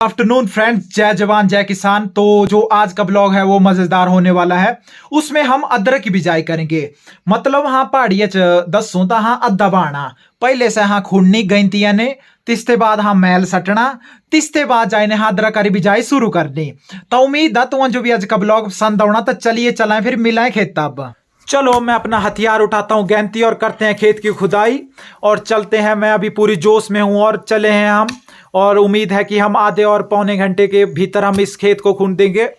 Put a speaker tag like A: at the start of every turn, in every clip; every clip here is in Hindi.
A: आफ्टरनून फ्रेंड्स, जय जवान जय किसान। तो जो आज का ब्लॉग है वो मजेदार होने वाला है। उसमें हम अदरक की बिजाई करेंगे। मतलब हाँ पहाड़िया च दसों ता हाँ अद्धा बाणा पहले से हाँ खुड़नी गईतिया ने तिसते बाद हाँ मैल सटना तिसते बाद जाने हाँ अदरक की बिजाई शुरू करनी। तो उम्मीद है तुम जो भी आज का ब्लॉग पसंद आना। तो चलिए चलाएं फिर मिलाएं खेत तब। चलो मैं अपना हथियार उठाता हूँ गैंती और करते हैं खेत की खुदाई और चलते हैं। मैं अभी पूरी जोश में हूँ और चले हैं हम। और उम्मीद है कि हम आधे और पौने घंटे के भीतर हम इस खेत को खून देंगे।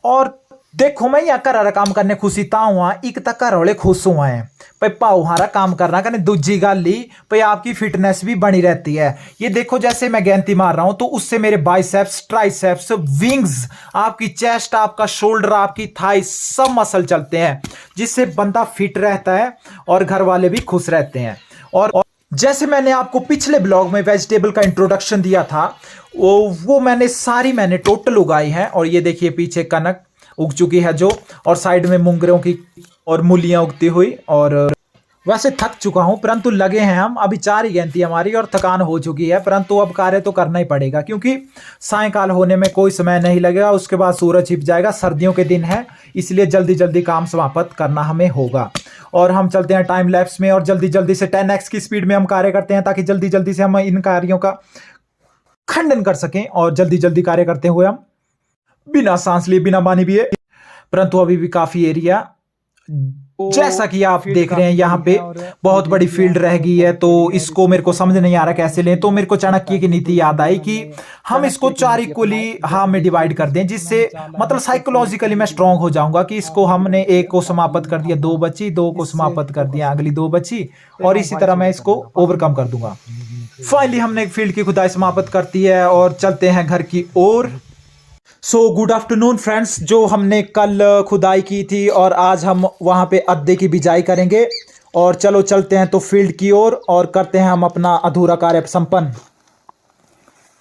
A: और देखो मैं यहाँ कर काम करने खुशी ता हुआ एक तक घर वाले खुश हुए हैं भाई पाओ हारा काम करना कने दूजी गल ही भाई आपकी फिटनेस भी बनी रहती है। ये देखो जैसे मैं गेंती मार रहा हूं तो उससे मेरे बाइसेप्स ट्राइसेप्स विंग्स आपकी चेस्ट आपका शोल्डर आपकी थाई सब मसल चलते हैं जिससे बंदा फिट रहता है और घर वाले भी खुश रहते हैं। और जैसे मैंने आपको पिछले ब्लॉग में वेजिटेबल का इंट्रोडक्शन दिया था वो मैंने टोटल उगाई है। और ये देखिए पीछे कनक उग चुकी है जो, और साइड में मूंगरों की और मूलियां उगती हुई। और वैसे थक चुका हूं परंतु लगे हैं हम। अभी 4 ही गेंती हमारी और थकान हो चुकी है परंतु अब कार्य तो करना ही पड़ेगा क्योंकि सायंकाल होने में कोई समय नहीं लगेगा। उसके बाद सूरज छिप जाएगा, सर्दियों के दिन है इसलिए जल्दी जल्दी काम समाप्त करना हमें होगा। और हम चलते हैं टाइम लैप्स में और जल्दी जल्दी से 10x की स्पीड में हम कार्य करते हैं ताकि जल्दी जल्दी से हम इन कार्यों का खंडन कर सकें और जल्दी जल्दी कार्य करते हुए हम बिना सांस लिए बिना पानी पिए। परंतु अभी भी काफी एरिया जैसा कि आप देख रहे हैं यहाँ पे बहुत बड़ी फील्ड रह गई है। तो इसको मेरे को समझ नहीं आ रहा कैसे लें। तो मेरे को चाणक्य की नीति याद आई कि हम इसको 4 इक्वली हाँ में डिवाइड कर दें जिससे मतलब साइकोलॉजिकली मैं स्ट्रांग हो जाऊंगा कि इसको हमने एक को समाप्त कर दिया 2 बची, 2 को समाप्त कर दिया अगली 2 बची और इसी तरह मैं इसको ओवरकम कर दूंगा। फाइनली हमने एक फील्ड की खुदाई समाप्त करती है और चलते हैं घर की ओर। सो गुड आफ्टरनून फ्रेंड्स, जो हमने कल खुदाई की थी और आज हम वहां पे अद्दे की बिजाई करेंगे। और चलो चलते हैं तो फील्ड की ओर और करते हैं हम अपना अधूरा कार्य संपन्न।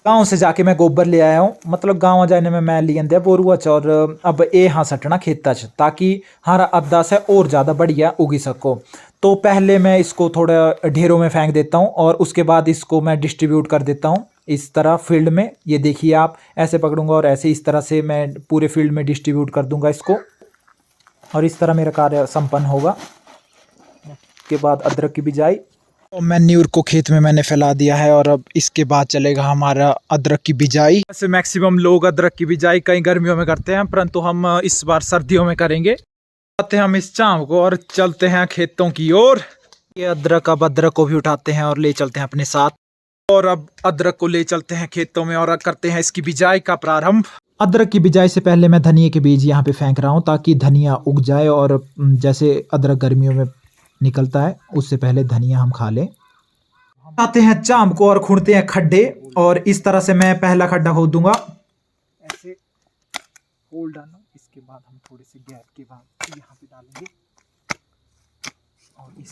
A: गांव से जाके मैं गोबर ले आया हूँ, मतलब गांव जाने में मैं लियन दिया बोरुआ च और अब ए हाँ सटना खेता च ताकि हमारा अद्दा से और ज़्यादा बढ़िया उगी सको। तो पहले मैं इसको थोड़ा ढेरों में फेंक देता हूँ और उसके बाद इसको मैं डिस्ट्रीब्यूट कर देता हूँ इस तरह फील्ड में। ये देखिए आप ऐसे पकड़ूंगा और ऐसे इस तरह से मैं पूरे फील्ड में डिस्ट्रीब्यूट कर दूंगा इसको और इस तरह मेरा कार्य संपन्न होगा। के बाद अदरक की बिजाई मैन्यूर को खेत में मैंने फैला दिया है और अब इसके बाद चलेगा हमारा अदरक की बिजाई। वैसे मैक्सिमम लोग अदरक की बिजाई कई गर्मियों में करते हैं परंतु हम इस बार सर्दियों में करेंगे। आते हैं हम इस चाम को और चलते हैं खेतों की ओर। ये अदरक, अब अदरक को भी उठाते हैं और ले चलते हैं अपने साथ। और अब अदरक को ले चलते हैं खेतों में और करते हैं इसकी बिजाई का प्रारंभ। अदरक की बिजाई से पहले मैं धनिया के बीज यहाँ पे फेंक रहा हूँ ताकि धनिया उग जाए और जैसे अदरक गर्मियों में निकलता है उससे पहले धनिया हम खा लें। आते हैं चाम को और खुंडते हैं खड्डे और इस तरह से मैं पहला खड्डा खोद दूंगा। ऐसे होल डालना, इसके बाद हम थोड़े से गैप के बाद यहाँ पे डालेंगे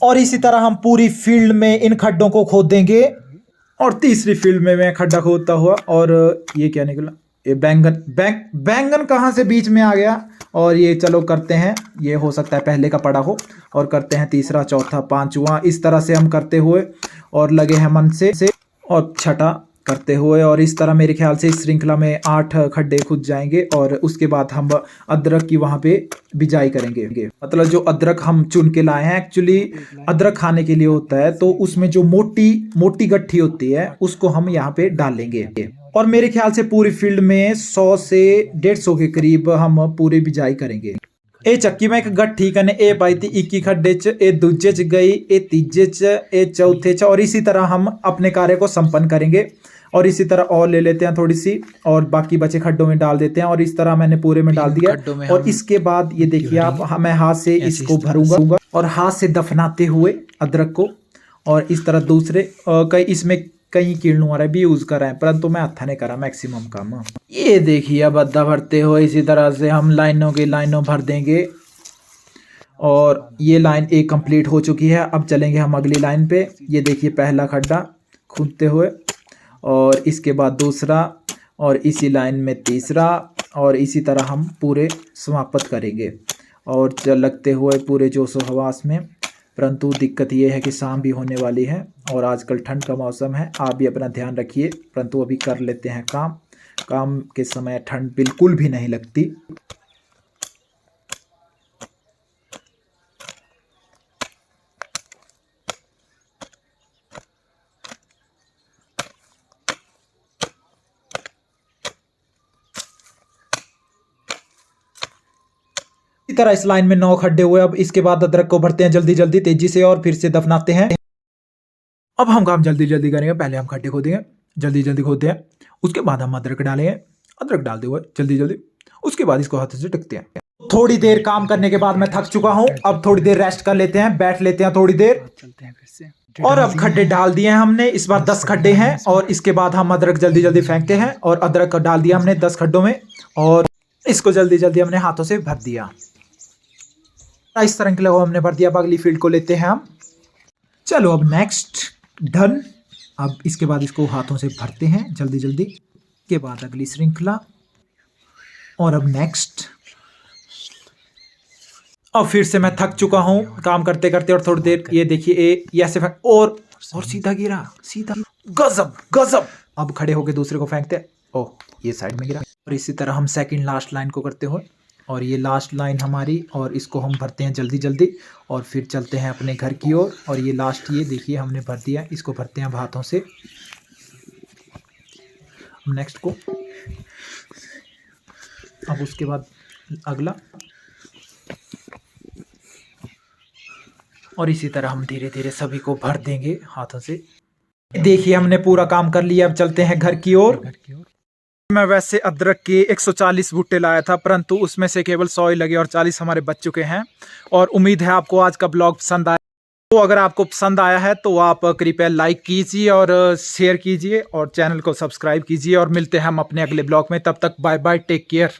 A: और इसी तरह हम पूरी फील्ड में इन खड्डों को खोद देंगे। और तीसरी फील्ड में मैं खड्डा खोदता हुआ और ये क्या निकला, ये बैंगन कहाँ से बीच में आ गया। और ये चलो करते हैं, ये हो सकता है पहले का पड़ा हो और करते हैं तीसरा चौथा पांचवा इस तरह से हम करते हुए और लगे हैं मन से और छठा करते हुए। और इस तरह मेरे ख्याल से इस श्रृंखला में 8 खड्डे खुद जाएंगे और उसके बाद हम अदरक की वहां पे बिजाई करेंगे। मतलब जो अदरक हम चुन के लाए हैं एक्चुअली अदरक खाने के लिए होता है तो उसमें जो मोटी मोटी गट्ठी होती है उसको हम यहाँ पे डालेंगे। और मेरे ख्याल से पूरी फील्ड में 100 से 150 के करीब हम पूरी बिजाई करेंगे। ए चक्की में एक गट्ठी कने ए पाई थी 21 खड्डे च, ए दूजे च गई, ए तीजे च, ए चौथे च और इसी तरह हम अपने कार्य को संपन्न करेंगे। और इसी तरह और ले लेते हैं थोड़ी सी और बाकी बचे खड्डों में डाल देते हैं और इस तरह मैंने पूरे में डाल दिया। और इसके बाद ये देखिए आप, मैं हाथ से इसको भरूंगा और हाथ से दफनाते हुए अदरक को। और इस तरह दूसरे कई इसमें कई कीड़ू वाला भी यूज कर रहे हैं परंतु मैं हत्था ने करा मैक्सिमम काम। ये देखिए अब अद्दा भरते हुए इसी तरह से हम लाइनों की लाइनों भर देंगे और ये लाइन एक कंप्लीट हो चुकी है। अब चलेंगे हम अगली लाइन पे। ये देखिए पहला खड्डा खूदते हुए और इसके बाद दूसरा और इसी लाइन में तीसरा और इसी तरह हम पूरे समाप्त करेंगे और लगते हुए पूरे जोशो हवास में। परंतु दिक्कत ये है कि शाम भी होने वाली है और आजकल ठंड का मौसम है। आप भी अपना ध्यान रखिए परंतु अभी कर लेते हैं काम। काम के समय ठंड बिल्कुल भी नहीं लगती। इसी तरह इस लाइन में 9 खड्डे हुए। अब इसके बाद अदरक को भरते हैं जल्दी जल्दी तेजी से और फिर से दफनाते हैं। अब हम काम जल्दी जल्दी करेंगे। पहले हम खड्डे खोदेंगे, जल्दी जल्दी खोदते हैं। उसके बाद हम अदरक डालेंगे, अदरक डालते हुए जल्दी जल्दी। उसके बाद इसको हाथ से ढकते हैं। थोड़ी देर काम करने के बाद मैं थक चुका हूं। अब थोड़ी देर रेस्ट कर लेते हैं, बैठ लेते हैं थोड़ी देर।
B: चलते हैं फिर से।
A: और अब खड्डे डाल दिए हैं हमने। इस बार 10 खड्डे हैं और इसके बाद हम अदरक जल्दी जल्दी फेंकते हैं। और अदरक डाल दिया हमने 10 खड्डों में और इसको जल्दी जल्दी हमने हाथों से भर दिया। इस तरह के हमने भर दिया। अब अगली फील्ड को लेते हैं हम। चलो अब नेक्स्ट डन। अब इसके बाद इसको हाथों से भरते हैं जल्दी जल्दी। के बाद अगली श्रृंखला और अब नेक्स्ट। अब फिर से मैं थक चुका हूं काम करते करते। और थोड़ी देर ये देखिए ये ऐसे और सीधा गिरा, सीधा। गजब गजब। अब खड़े होके दूसरे को फेंकते हैं। ओह, ये साइड में गिरा। और इसी तरह हम सेकंड लास्ट लाइन को करते हो। और ये लास्ट लाइन हमारी। और इसको हम भरते हैं जल्दी जल्दी और फिर चलते हैं अपने घर की ओर। और ये लास्ट, ये देखिए हमने भर दिया। इसको भरते हैं अब हाथों से। नेक्स्ट को अब उसके बाद अगला। और इसी तरह हम धीरे धीरे सभी को भर देंगे हाथों से। देखिए हमने पूरा काम कर लिया। अब चलते हैं घर की ओर। मैं वैसे अदरक के 140 बूटे लाया था, परंतु उसमें से केवल 100 ही लगे और 40 हमारे बच चुके हैं। और उम्मीद है आपको आज का ब्लॉग पसंद आया। तो अगर आपको पसंद आया है तो आप कृपया लाइक कीजिए और शेयर कीजिए और चैनल को सब्सक्राइब कीजिए। और मिलते हैं हम अपने अगले ब्लॉग में। तब तक बाय बाय, टेक केयर।